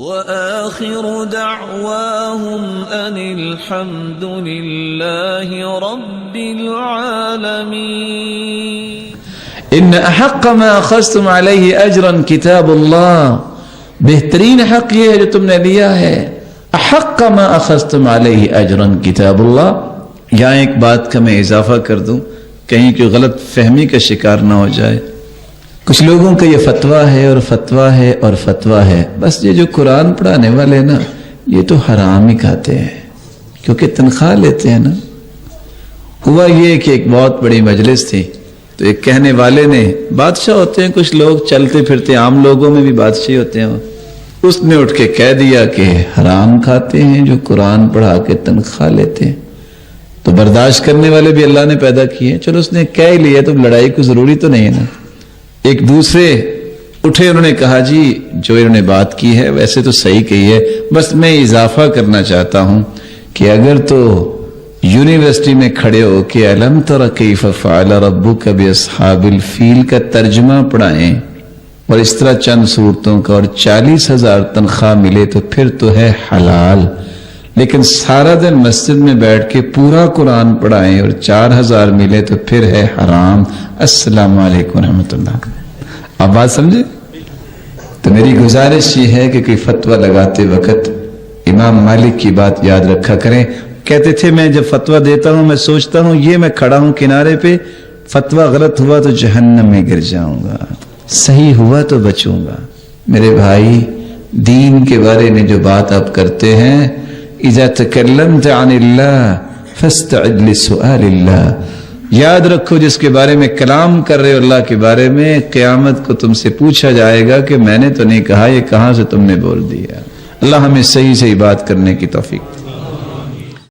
وآخر دعواهم أن الحمد لله رب العالمين. ان احق ما اخذتم علیہ اجرا کتاب اللہ، بہترین حق یہ ہے جو تم نے لیا ہے، احق ما اخذتم علیہ اجرا کتاب اللہ. یہاں ایک بات کا میں اضافہ کر دوں، کہیں کوئی غلط فہمی کا شکار نہ ہو جائے. کچھ لوگوں کا یہ فتویٰ ہے اور فتویٰ ہے اور فتویٰ ہے، بس یہ جو قرآن پڑھانے والے نا یہ تو حرام ہی کھاتے ہیں کیونکہ تنخواہ لیتے ہیں نا. ہوا یہ کہ ایک بہت بڑی مجلس تھی تو ایک کہنے والے نے، بادشاہ ہوتے ہیں کچھ لوگ چلتے پھرتے، عام لوگوں میں بھی بادشاہ ہوتے ہیں، اس نے اٹھ کے کہہ دیا کہ حرام کھاتے ہیں جو قرآن پڑھا کے تنخواہ لیتے ہیں. تو برداشت کرنے والے بھی اللہ نے پیدا کیے، چلو اس نے کہہ ہی لیا تو لڑائی کو ضروری تو نہیں ہے نا. ایک دوسرے اٹھے، انہوں نے کہا جی جو انہوں نے بات کی ہے ویسے تو صحیح کہی ہے، بس میں اضافہ کرنا چاہتا ہوں کہ اگر تو یونیورسٹی میں کھڑے ہو کہ الم تر کیف فعل ربک باصحاب الفیل کا ترجمہ پڑھائیں اور اس طرح چند صورتوں کا اور 40,000 تنخواہ ملے تو پھر تو ہے حلال. لیکن سارا دن مسجد میں بیٹھ کے پورا قرآن پڑھائیں اور 4,000 ملے تو پھر ہے حرام. السلام علیکم ورحمۃ اللہ. آپ بات سمجھے؟ تو میری گزارش یہ ہے کہ کوئی فتویٰ لگاتے وقت امام مالک کی بات یاد رکھا کریں. کہتے تھے میں جب فتویٰ دیتا ہوں میں سوچتا ہوں یہ میں کھڑا ہوں کنارے پہ، فتویٰ غلط ہوا تو جہنم میں گر جاؤں گا، صحیح ہوا تو بچوں گا. میرے بھائی دین کے بارے میں جو بات آپ کرتے ہیں، اذا تکلمت عن اللہ فاستعد لسؤال اللہ، یاد رکھو جس کے بارے میں کلام کر رہے ہو اللہ کے بارے میں، قیامت کو تم سے پوچھا جائے گا کہ میں نے تو نہیں کہا، یہ کہاں سے تم نے بول دیا. اللہ ہمیں صحیح صحیح بات کرنے کی توفیق.